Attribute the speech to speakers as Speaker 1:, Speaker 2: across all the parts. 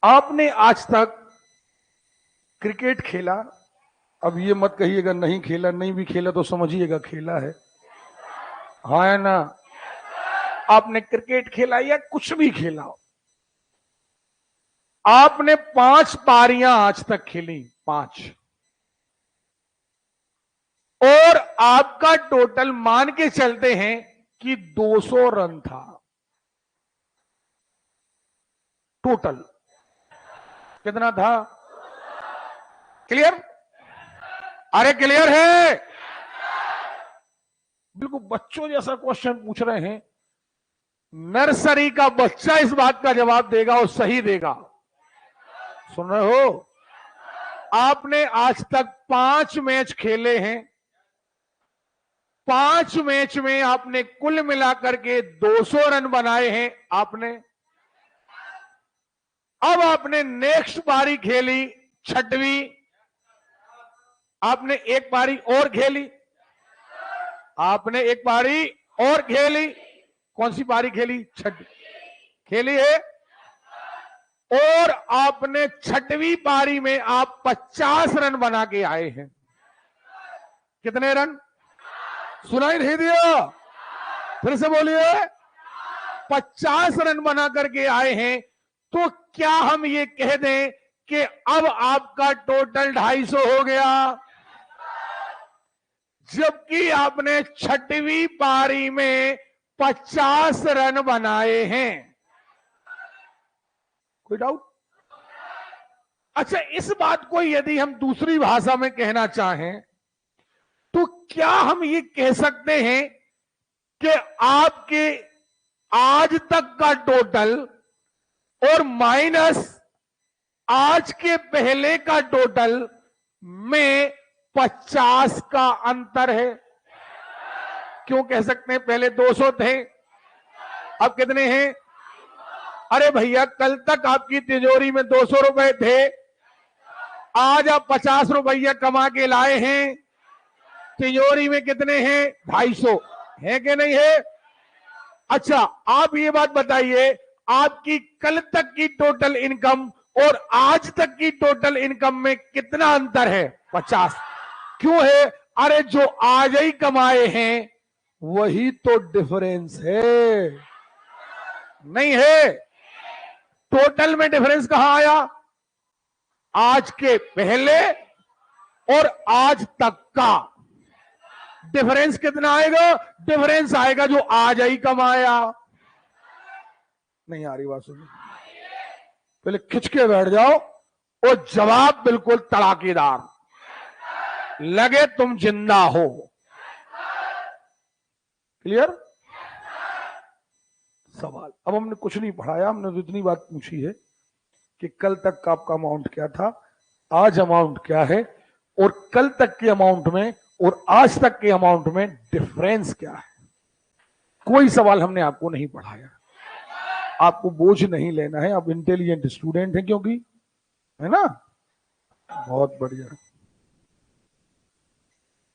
Speaker 1: आपने आज तक क्रिकेट खेला? अब ये मत कहिएगा नहीं खेला, नहीं भी खेला तो समझिएगा खेला है, हाँ है ना? आपने क्रिकेट खेला या कुछ भी खेला हो, आपने 5 पारियां आज तक खेली, 5, और आपका टोटल मान के चलते हैं कि 200 रन था टोटल। कितना था? क्लियर? अरे क्लियर है? बिल्कुल बच्चों जैसा क्वेश्चन पूछ रहे हैं। नर्सरी का बच्चा इस बात का जवाब देगा और सही देगा। सुन रहे हो? आपने आज तक 5 मैच खेले हैं, 5 मैच में आपने कुल मिलाकर के 200 रन बनाए हैं आपने। अब आपने नेक्स्ट पारी खेली, छठवीं, आपने एक पारी और खेली, आपने एक पारी और खेली। कौन सी पारी खेली? छठी खेली है। और आपने छठवीं पारी में आप 50 रन बना के आए हैं। कितने रन? सुनाई नहीं दिया? फिर से बोलिए। 50 रन बना करके आए हैं। तो क्या हम ये कह दें कि अब आपका टोटल 250 हो गया, जबकि आपने छठवीं पारी में 50 रन बनाए हैं? कोई डाउट? अच्छा, इस बात को यदि हम दूसरी भाषा में कहना चाहें तो क्या हम ये कह सकते हैं कि आपके आज तक का टोटल और माइनस आज के पहले का टोटल में 50 का अंतर है? क्यों कह सकते हैं? पहले 200 थे, अब कितने हैं? अरे भैया, कल तक आपकी तिजोरी में 200 रुपए थे, आज आप 50 रुपया कमा के लाए हैं, तिजोरी में कितने हैं? 250 है कि नहीं है? अच्छा, आप ये बात बताइए, आपकी कल तक की टोटल इनकम और आज तक की टोटल इनकम में कितना अंतर है? 50। क्यों है? अरे जो आज ही कमाए हैं वही तो डिफरेंस है, नहीं है? टोटल में डिफरेंस कहां आया? आज के पहले और आज तक का डिफरेंस कितना आएगा? डिफरेंस आएगा जो आज ही कमाया। नहीं आ रही बात? सुनिए, पहले खिंच के बैठ जाओ और जवाब बिल्कुल तड़ाकेदार लगे, तुम जिंदा हो। क्लियर? सवाल अब हमने कुछ नहीं पढ़ाया, हमने तो इतनी बात पूछी है कि कल तक का आपका अमाउंट क्या था, आज अमाउंट क्या है, और कल तक के अमाउंट में और आज तक के अमाउंट में डिफरेंस क्या है। कोई सवाल हमने आपको नहीं पढ़ाया। आपको बोझ नहीं लेना है, आप इंटेलिजेंट स्टूडेंट हैं, क्योंकि है ना? बहुत बढ़िया।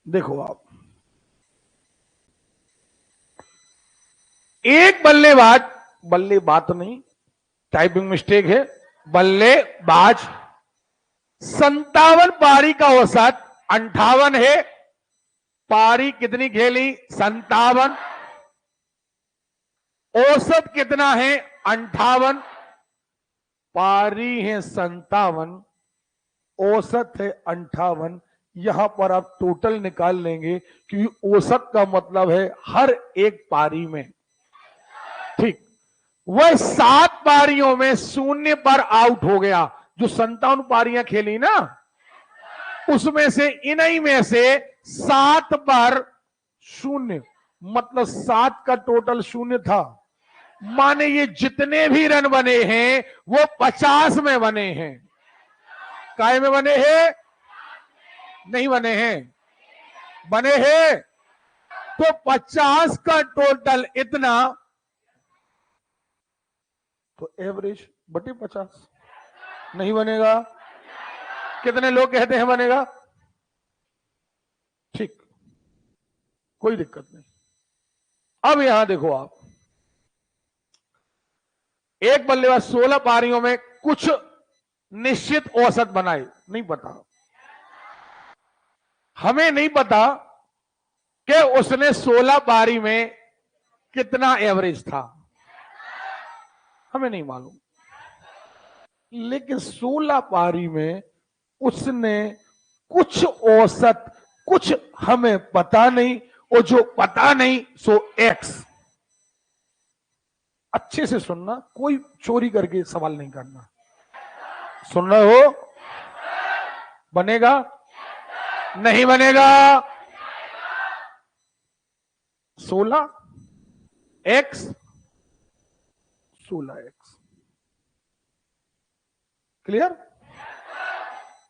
Speaker 1: देखो, आप एक बल्लेबाज, बल्लेबाज नहीं, टाइपिंग मिस्टेक है, बल्लेबाज 57 पारी का औसत 58 है। पारी कितनी खेली? 57। औसत कितना है? 58। पारी है 57, औसत है 58। यहां पर आप टोटल निकाल लेंगे क्योंकि औसत का मतलब है हर एक पारी में, ठीक? वह 7 पारियों में 0 पर आउट हो गया। जो 57 पारियां खेली ना, उसमें से इन्हीं में से 7 पर 0, मतलब 7 का टोटल 0 था। माने ये जितने भी रन बने हैं वो 50 में बने हैं। काय में बने हैं? नहीं बने हैं, बने हैं। तो 50 का टोटल इतना, तो एवरेज बटे 50 नहीं बनेगा? कितने लोग कहते हैं बनेगा? ठीक, कोई दिक्कत नहीं। अब यहां देखो, आप एक बल्लेबाज 16 पारियों में कुछ निश्चित औसत बनाए? नहीं पता। हमें नहीं पता कि उसने 16 पारी में कितना एवरेज था, हमें नहीं मालूम। लेकिन 16 पारी में उसने कुछ औसत, कुछ हमें पता नहीं, और जो पता नहीं सो एक्स। अच्छे से सुनना, कोई चोरी करके सवाल नहीं करना। सुन रहे हो? बनेगा? नहीं बनेगा। 16 एक्स 16 एक्स। क्लियर?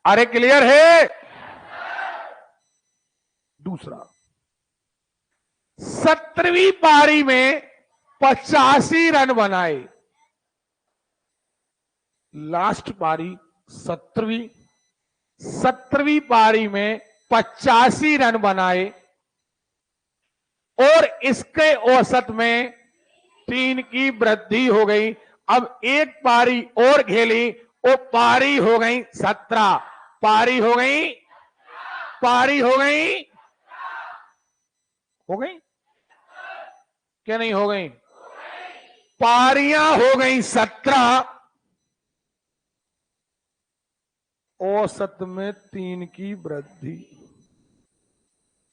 Speaker 1: अरे क्लियर है? दूसरा, 17वीं पारी में 85 रन बनाए। लास्ट पारी 17वीं पारी में 85 रन बनाए, और इसके औसत में 3 की वृद्धि हो गई। अब एक पारी और खेली, वो पारी हो गई 17। पारी हो गई, पारी हो गई, हो गई क्या नहीं हो गई? पारियां हो गई 17, औसत में 3 की वृद्धि।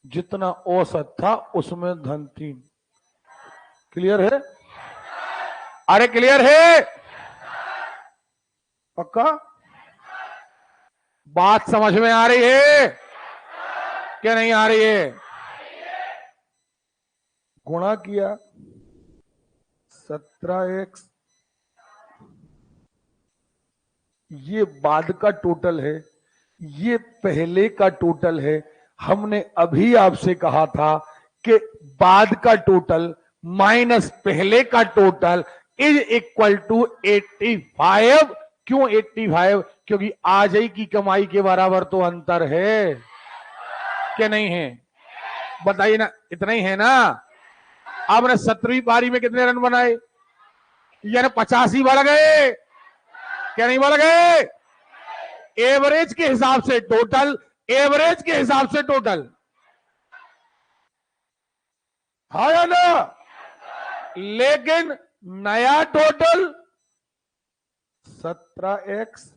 Speaker 1: जितना औसत था उसमें धन 3। क्लियर है? अरे क्लियर है? पक्का? बात समझ में आ रही है क्या नहीं आ रही है? गुणा किया 17x, ये बाद का टोटल है, ये पहले का टोटल है। हमने अभी आपसे कहा था कि बाद का टोटल माइनस पहले का टोटल इज इक्वल टू 85। क्यों 85? क्योंकि आज ही की कमाई के बराबर तो अंतर है क्या नहीं है? बताइए ना, इतना ही है ना? आपने 17वीं पारी में कितने रन बनाए? यानी 85 बढ़ गए क्या नहीं बढ़ गए? एवरेज के हिसाब से टोटल, एवरेज के हिसाब से टोटल, हाँ या ना? लेकिन नया टोटल 17x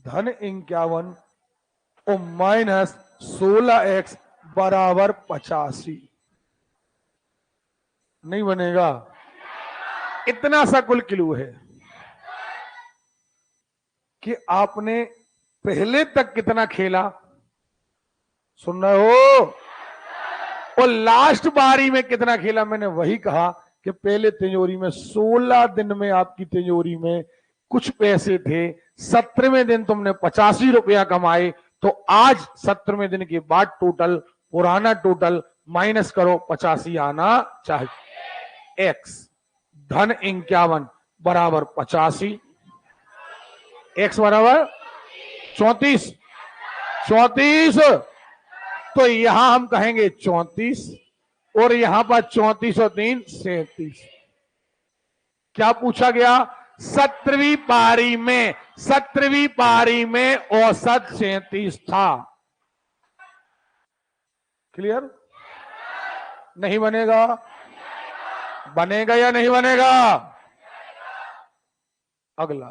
Speaker 1: धन 51 और माइनस 16x बराबर 85। नहीं बनेगा? इतना सा कुल क्लू है कि आपने पहले तक कितना खेला, सुन रहे हो, और लास्ट बारी में कितना खेला। मैंने वही कहा कि पहले तिजोरी में 16 दिन में आपकी तिजोरी में कुछ पैसे थे, 17वें दिन तुमने 85 रुपया कमाए, तो आज 17वें दिन के बाद टोटल, पुराना टोटल माइनस करो, 85 आना चाहिए। एक्स धन 51 बराबर 85, एक्स बराबर 34। 34, तो यहां हम कहेंगे 34, और यहां पर 34 और 3 37। क्या पूछा गया? 17वीं पारी में औसत 37 था। क्लियर? नहीं बनेगा? बनेगा या नहीं बनेगा? अगला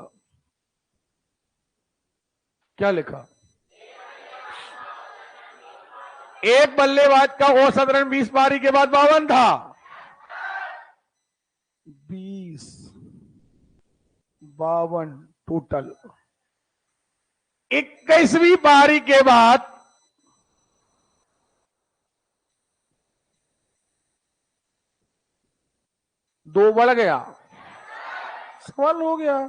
Speaker 1: क्या लिखा? एक बल्लेबाज का औसत रन 20 पारी के बाद 52 था। 20 52 टोटल। 21वीं पारी के बाद 2 बढ़ गया। सवाल हो गया,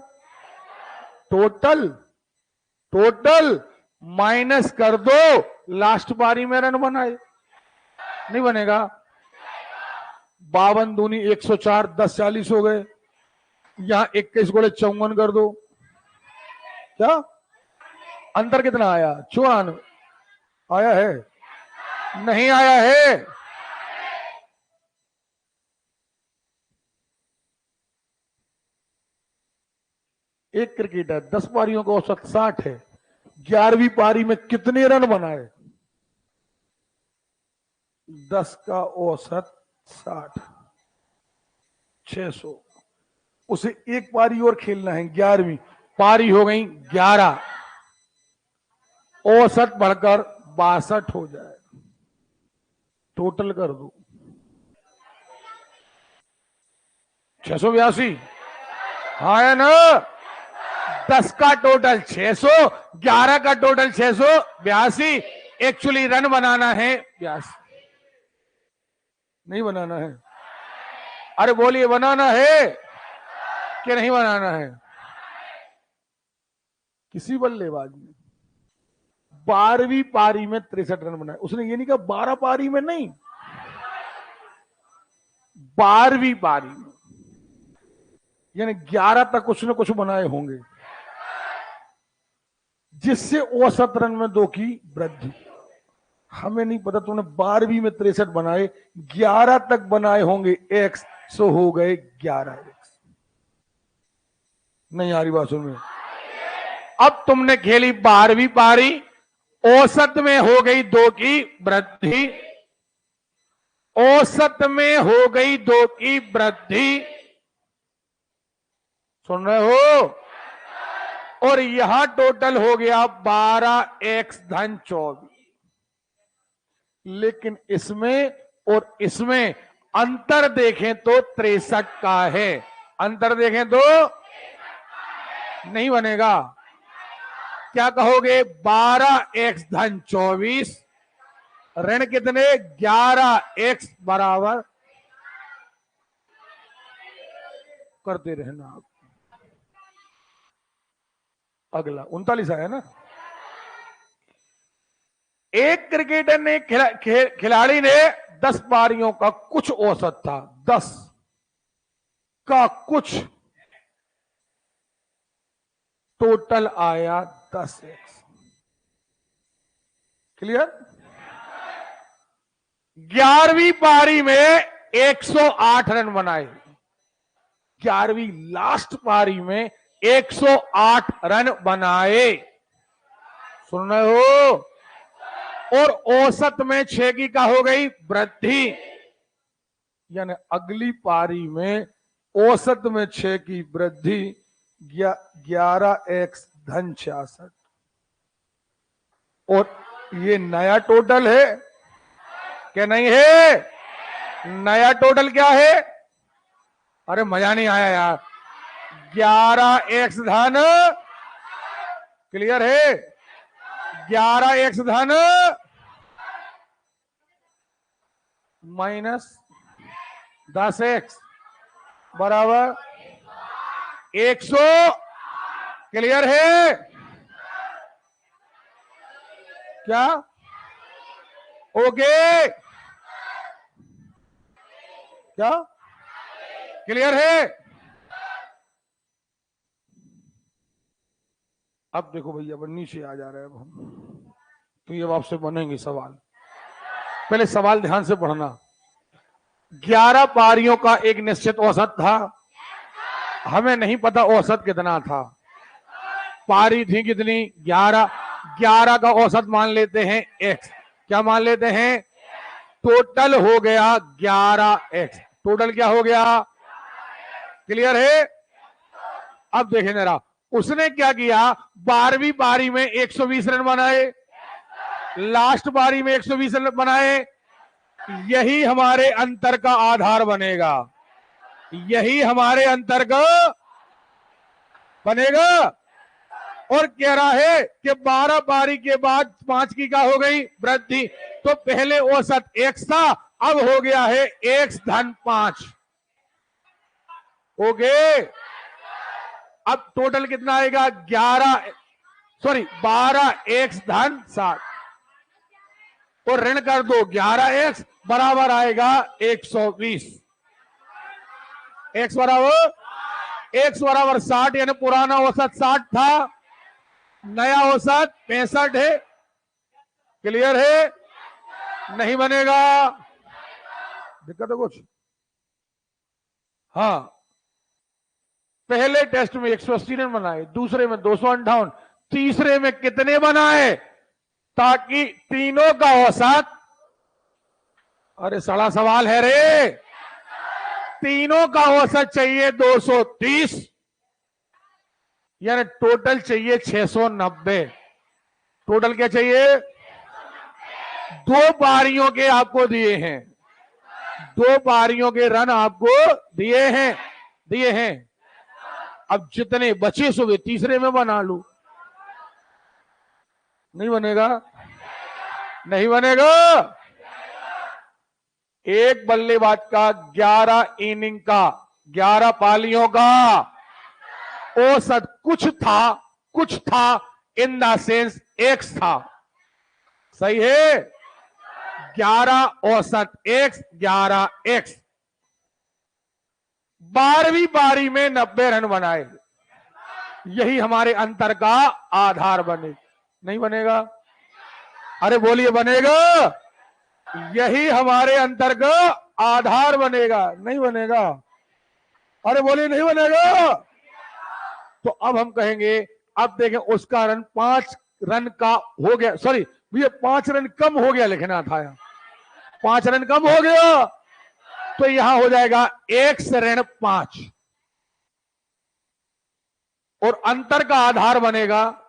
Speaker 1: टोटल माइनस कर दो लास्ट पारी में रन बनाए। नहीं बनेगा? 52 दूनी 104, 10 40 हो गए। यहां 21 गोले 54 कर दो, क्या अंतर कितना आया? 94 आया है? नहीं आया है? एक क्रिकेटर 10 पारियों का औसत 60 है, 11वीं पारी में कितने रन बनाए? 10 का औसत 60, 600। उसे एक पारी और खेलना है, 11वीं पारी हो गई 11, औसत बढ़कर 62 हो जाए, टोटल कर दो 682। हाँ है ना? 10 का टोटल 600, 11 का टोटल 682। एक्चुअली रन बनाना है 82, नहीं बनाना है? अरे बोलिए, बनाना है कि नहीं बनाना है? किसी बल्लेबाज ने 12वीं पारी में 63 रन बनाए। उसने ये नहीं कहा 12 पारी में, नहीं, 12वीं पारी में, यानी 11 तक कुछ न कुछ बनाए होंगे, जिससे औसत रन में 2 की वृद्धि। हमें नहीं पता, तुमने 12वीं में 63 बनाए, 11 तक बनाए होंगे एक्स, सो हो गए 11 एक्स। नहीं आ रही बात सुन में? अब तुमने खेली 12वीं पारी, औसत में हो गई 2 की वृद्धि, औसत में हो गई 2 की वृद्धि, सुन रहे हो? और यहां टोटल हो गया 12x धन 24। लेकिन इसमें और इसमें अंतर देखें तो 63 का है, अंतर देखें तो नहीं बनेगा। क्या कहोगे? 12x धन 24 ऋण कितने? 11x बराबर, करते रहना आप। अगला 39 आया ना? एक क्रिकेटर ने खिलाड़ी ने 10 पारियों का कुछ औसत था, 10 का कुछ, टोटल आया 10x। क्लियर? 11वीं पारी में 108 रन बनाए, 11वीं लास्ट पारी में 108 रन बनाए, सुन रहे हो? और औसत में 6 की का हो गई वृद्धि, यानी अगली पारी में औसत में 6 की वृद्धि, 11x धन 66। और ये नया टोटल है क्या? नहीं है? नया टोटल क्या है? अरे मजा नहीं आया यार। 11x धन, क्लियर है? 11x धन माइनस 10x बराबर 100, क्लियर है? क्या? ओके, क्या क्लियर है? अब देखो भैया, अब नीचे आ जा रहे हैं अब हम, तो ये आपसे बनेंगे सवाल। पहले सवाल ध्यान से पढ़ना। 11 पारियों का एक निश्चित औसत था, हमें नहीं पता औसत कितना था। पारी थी कितनी? 11, 11 का औसत मान लेते हैं x, क्या मान लेते हैं? टोटल हो गया 11x, टोटल क्या हो गया? क्लियर है? अब देखें जरा, उसने क्या किया? 12वीं पारी में 120 रन बनाए, लास्ट पारी में 120 रन बनाए, यही हमारे अंतर का आधार बनेगा, यही हमारे अंतर का बनेगा। और कह रहा है कि 12 पारी के बाद 5 की का हो गई वृद्धि, तो पहले औसत x था, अब हो गया है x धन 5। ओके, अब टोटल कितना आएगा? 12x धन 60, और ऋण कर दो 11x बराबर आएगा 120। x बराबर 60, यानी पुराना औसत 60 था, नया औसत 65 है। क्लियर है? नहीं बनेगा? दिक्कत है कुछ? हाँ, पहले टेस्ट में 180 रन बनाए, दूसरे में 258, तीसरे में कितने बनाए ताकि तीनों का औसत, अरे सड़ा सवाल है रे, तीनों का औसत चाहिए 230, यानी टोटल चाहिए 690। टोटल क्या चाहिए? दो पारियों के आपको दिए हैं, दो पारियों के रन आपको दिए हैं। अब जितने बचे सुबह तीसरे में बना लू। नहीं बनेगा, नहीं बनेगा। एक बल्लेबाज का 11 इनिंग का, 11 पालियों का औसत कुछ था इन द सेंस एक्स था। सही है, 11 औसत एक्स, 11 एक्स। 12वीं पारी में 90 रन बनाए, यही हमारे अंतर का आधार बने। नहीं बनेगा? अरे बोलिए, बनेगा? यही हमारे अंतर का आधार बनेगा। नहीं बनेगा? अरे बोलिए, नहीं बनेगा? तो अब हम कहेंगे, अब देखें उसका रन 5 रन का हो गया, सॉरी भैया 5 रन कम हो गया लिखना था, 5 रन कम हो गया, तो यहां हो जाएगा 1/5 और अंतर का आधार बनेगा।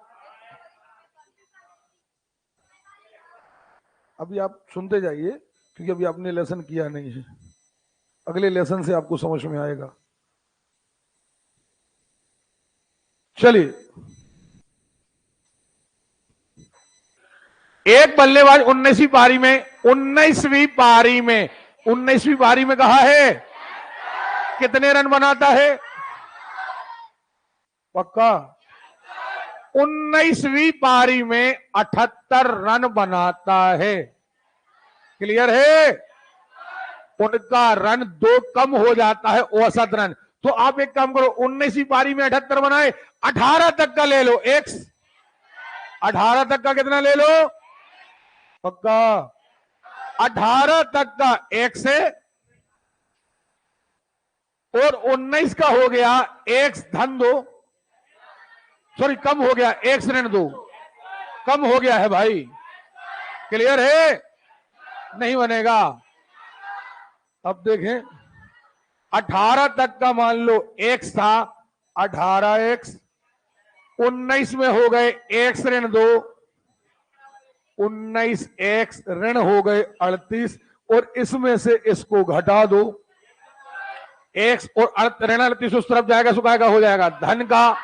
Speaker 1: अभी आप सुनते जाइए क्योंकि अभी आपने लेसन किया नहीं है, अगले लेसन से आपको समझ में आएगा। चलिए, एक बल्लेबाज 19वीं पारी में 19वीं पारी में कहा है कितने रन बनाता है? पक्का? 19वीं पारी में 78 रन बनाता है। क्लियर है? उनका रन 2 कम हो जाता है औसत रन। तो आप एक काम करो, 19वीं पारी में 78 बनाए, 18 तक का ले लो एक्स, 18 तक का कितना ले लो? पक्का? 18 तक का एक्स है और 19 का हो गया एक्स धन 2, सॉरी कम हो गया एक्स ऋण 2, कम हो गया है भाई। क्लियर है? नहीं बनेगा। अब देखें, 18 तक का मान लो एक्स था, 18 एक्स, 19 में हो गए एक्स ऋण 2, 19 एक्स ऋण हो गए 38, और इसमें से इसको घटा दो, एक्स और ऋण 38 उस तरफ जाएगा, सुखाएगा, हो जाएगा धन का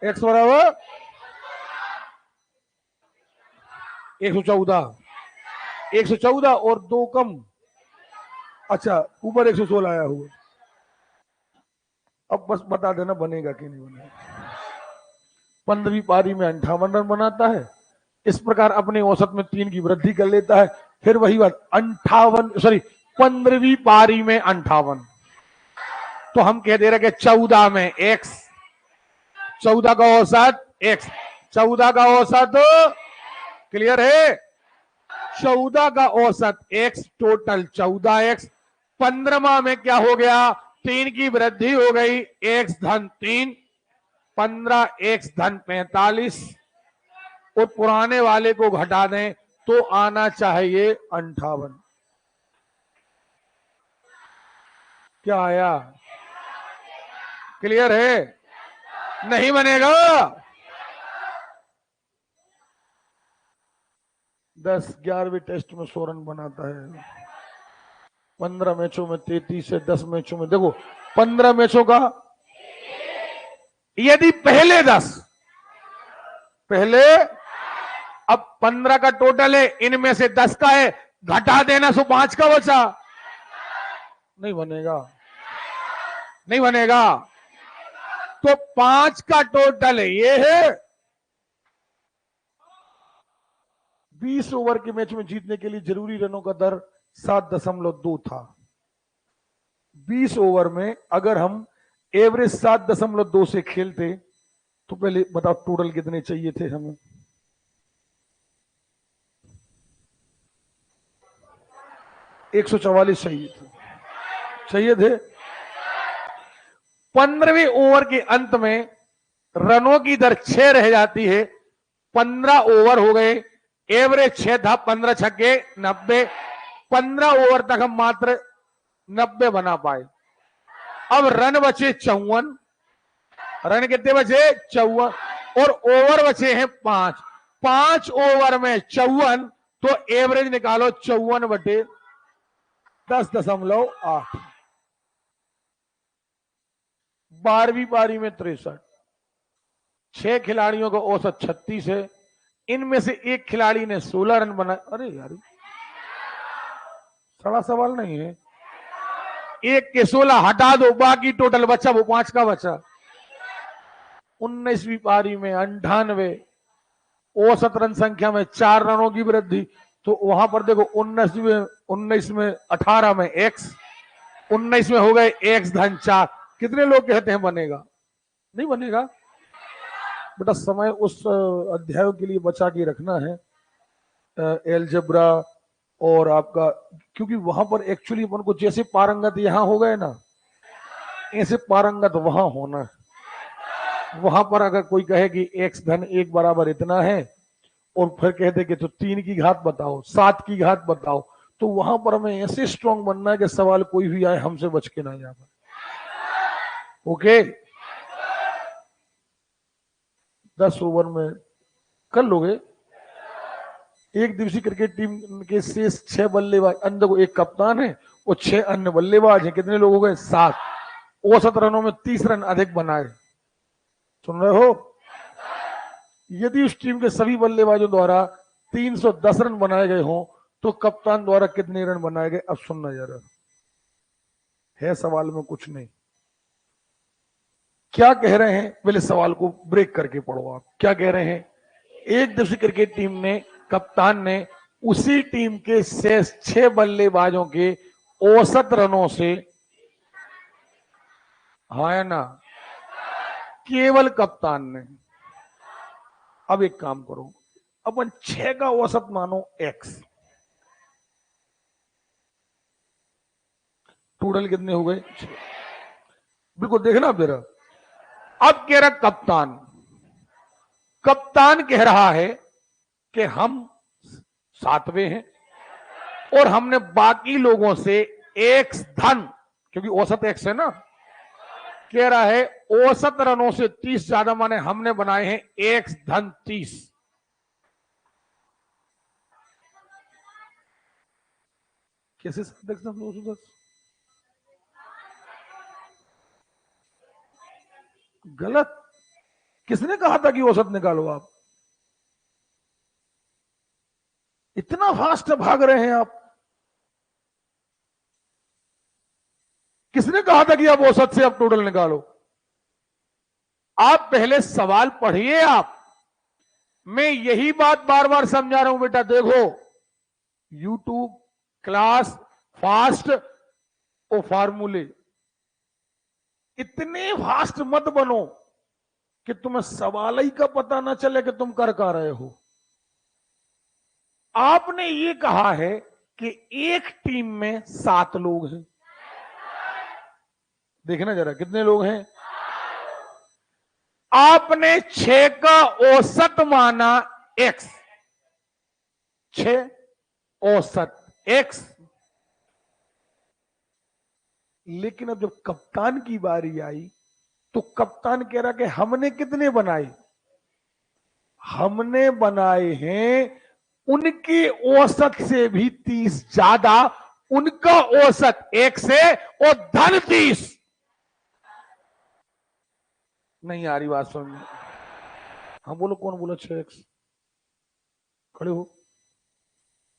Speaker 1: एक्स बराबर 114, 114 और 2 कम, अच्छा ऊपर 116 आया हुआ। अब बस बता देना बनेगा कि नहीं बनेगा। 15वीं पारी में 58 रन बनाता है, इस प्रकार अपने औसत में 3 की वृद्धि कर लेता है। फिर वही बात, 15वीं पारी में 58, तो हम कह दे रहे कि 14 में एक्स, 14 का औसत एक्स, 14 का औसत, क्लियर है? 14 का औसत एक्स, टोटल 14 एक्स। 15वां में क्या हो गया? 3 की वृद्धि हो गई, एक्स धन 3, 15 एक्स धन 45, और पुराने वाले को घटा दें तो आना चाहिए 58। क्या आया? क्लियर है? नहीं बनेगा। 10-11वें टेस्ट में 100 रन बनाता है, 15 मैचों में 33 से 10 मैचों में, देखो 15 मैचों का, यदि पहले 10, पहले, अब 15 का टोटल है, इनमें से 10 का है, घटा देना, सो 5 का बचा। नहीं बनेगा, नहीं बनेगा। तो 5 का टोटल है, ये है 20 ओवर के मैच में जीतने के लिए जरूरी रनों का दर 7.2 था। 20 ओवर में अगर हम एवरेज 7.2 से खेलते तो पहले बताओ टोटल कितने चाहिए थे हमें? 144 चाहिए थे, चाहिए थे। 15वें ओवर के अंत में रनों की दर 6 रह जाती है। 15 ओवर हो गए, एवरेज 6 था, 15 छक्के 90। 15 ओवर तक हम मात्र 90 बना पाए। अब रन बचे 54। रन कितने बचे? 54। और ओवर बचे हैं 5। 5 ओवर में 54, तो एवरेज निकालो 54/10.8। 12वीं पारी में 63। 6 खिलाड़ियों का औसत 36 है। इनमें से एक खिलाड़ी ने 16 रन बनाए। अरे यार, सड़ा सवाल नहीं है। एक के 16 हटा दो, बाकी टोटल बचा वो 5 का बचा। 19वीं पारी में 98। औसत रन संख्या में 4 रनों की वृद्धि। तो वहां पर देखो 19 में 18 में एक्स, 19 में हो गए x/4। कितने लोग कहते हैं बनेगा? नहीं बनेगा बेटा। समय उस अध्याय के लिए बचा के रखना है, एलजेब्रा और आपका, क्योंकि वहां पर एक्चुअली अपन को जैसे पारंगत यहां हो गए ना, ऐसे पारंगत वहां होना है। वहां पर अगर कोई कहे कि x/1 बराबर इतना है और फिर कहते कि तो 3 की घात बताओ, 7 की घात बताओ, तो वहां पर हमें ऐसे स्ट्रांग बनना है कि सवाल कोई भी आए हमसे बच के ना जा पाए। ओके, 10 ओवर में कर लोगे। एक दिवसीय क्रिकेट टीम के शेष 6 बल्लेबाज, अंदर को एक कप्तान है और 6 अन्य बल्लेबाज हैं। कितने लोग हो गए? 7। औसत रनों में 30 रन अधिक बनाए। सुन रहे हो? यदि उस टीम के सभी बल्लेबाजों द्वारा 310 रन बनाए गए हों, तो कप्तान द्वारा कितने रन बनाए गए? अब सुनना जरा, है सवाल में कुछ नहीं। क्या कह रहे हैं? पहले सवाल को ब्रेक करके पढ़ो। आप क्या कह रहे हैं? एक दिवसीय क्रिकेट टीम ने, कप्तान ने उसी टीम के शेष 6 बल्लेबाजों के औसत रनों से, हाँ या ना? केवल कप्तान ने। अब एक काम करो, अपन 6 का औसत मानो x। टोटल कितने हो गए? 6। बिल्कुल देखना मेरा। अब कह रहा कप्तान, कप्तान कह रहा है कि हम 7वें हैं और हमने बाकी लोगों से x धन, क्योंकि औसत x है ना, कह रहा है औसत रनों से 30 ज्यादा, माने हमने बनाए हैं x/30। कैसे 7x/210? गलत। किसने कहा था कि औसत निकालो? आप इतना फास्ट भाग रहे हैं आप। किसने कहा था कि आप औसत से आप टोटल निकालो? आप पहले सवाल पढ़िए। आप, मैं यही बात बार बार समझा रहा हूं बेटा। देखो, यूट्यूब क्लास फास्ट और फार्मूले, इतने फास्ट मत बनो कि तुम्हें सवाल ही का पता ना चले कि तुम कर रहे हो। आपने ये कहा है कि एक टीम में 7 लोग हैं। देखना जरा कितने लोग हैं। आपने 6 का औसत माना x, 6 औसत x। लेकिन अब जब कप्तान की बारी आई, तो कप्तान कह रहा कि हमने कितने बनाए? हमने बनाए हैं उनकी औसत से भी 30 ज्यादा। उनका औसत 1 से और धन 30। नहीं आ रही बात समझ में? हाँ बोलो, कौन बोला 6x? खड़े हो,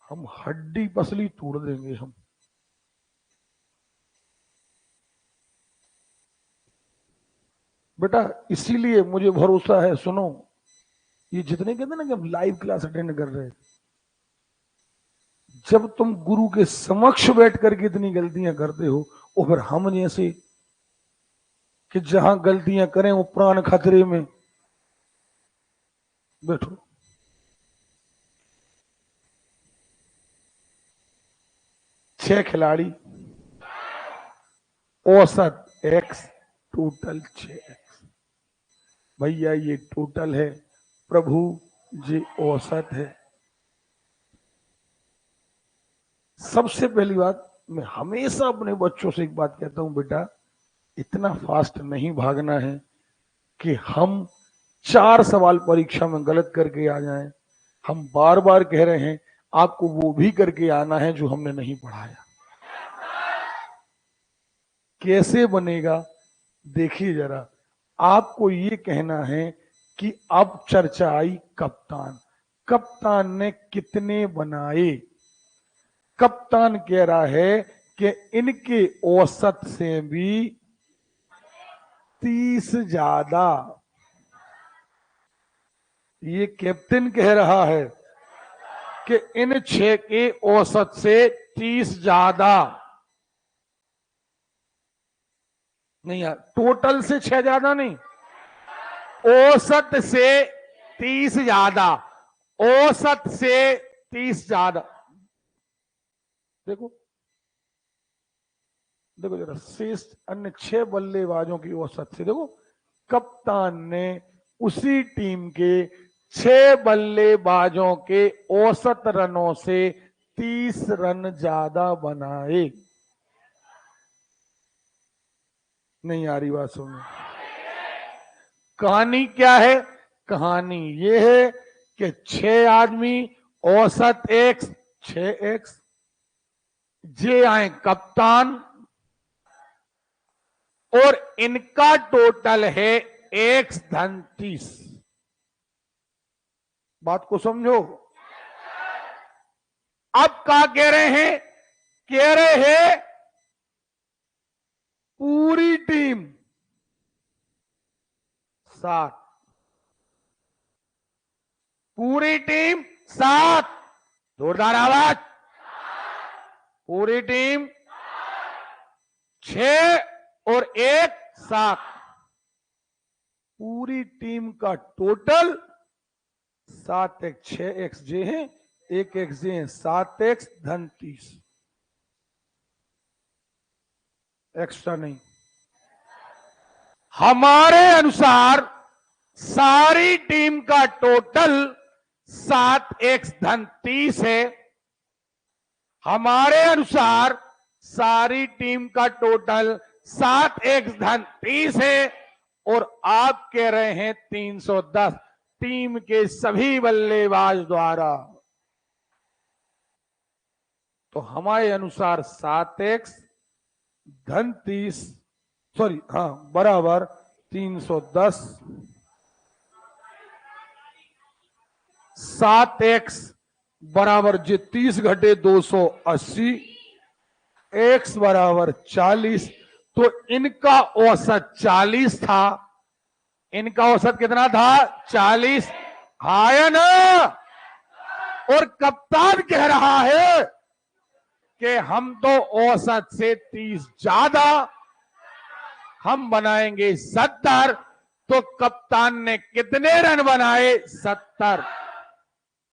Speaker 1: हम हड्डी पसली तोड़ देंगे हम। बेटा इसीलिए मुझे भरोसा है, सुनो, ये जितने कहते हैं ना कि हम लाइव क्लास अटेंड कर रहे हैं, जब तुम गुरु के समक्ष बैठ करके इतनी गलतियां करते हो, और फिर हम जैसे कि जहां गलतियां करें वो प्राण खतरे में, बैठो। छह खिलाड़ी, औसत x, टोटल 6x। भैया ये टोटल है प्रभु, ये औसत है। सबसे पहली बात, मैं हमेशा अपने बच्चों से एक बात कहता हूं, बेटा इतना फास्ट नहीं भागना है कि हम 4 सवाल परीक्षा में गलत करके आ जाएं। हम बार बार कह रहे हैं आपको वो भी करके आना है जो हमने नहीं पढ़ाया। कैसे बनेगा देखिए जरा, आपको ये कहना है कि अब चर्चा आई कप्तान, कप्तान ने कितने बनाए। कप्तान कह रहा है कि इनके औसत से भी 30 ज्यादा। ये कैप्टन कह रहा है कि इन 6 के औसत से 30 ज्यादा नहीं यार, टोटल से 6 ज्यादा नहीं, औसत से 30 ज्यादा, औसत से 30 ज्यादा। देखो देखो जरा, शेष अन्य 6 बल्लेबाजों की औसत से देखो, कप्तान ने उसी टीम के 6 बल्लेबाजों के औसत रनों से 30 रन ज्यादा बनाए। नहीं आ रही बात सुनो। कहानी क्या है? कहानी ये है कि 6 आदमी, औसत x, 6x, जे आए कप्तान, और इनका टोटल है x धन 30। बात को समझो। अब क्या कह रहे हैं? कह रहे हैं पूरी टीम 7, पूरी टीम 7, जोरदार आवाज, पूरी टीम 6 और 1 7, पूरी टीम का टोटल 7x 6x जे है, 1x जे है, 7x धन 30। एक्स्ट्रा नहीं। हमारे अनुसार सारी टीम का टोटल 7x धन 30 है। हमारे अनुसार सारी टीम का टोटल 7x धन 30 है, और आप कह रहे हैं 310 टीम के सभी बल्लेबाज द्वारा। तो हमारे अनुसार 7x धन 30, सॉरी हाँ, बराबर 310। 7x बराबर जे 30 घटे 280, x बराबर 40। तो इनका औसत 40 था। इनका औसत कितना था? 40। है ना? और कप्तान कह रहा है कि हम तो औसत से 30 ज्यादा, हम बनाएंगे 70। तो कप्तान ने कितने रन बनाए? 70।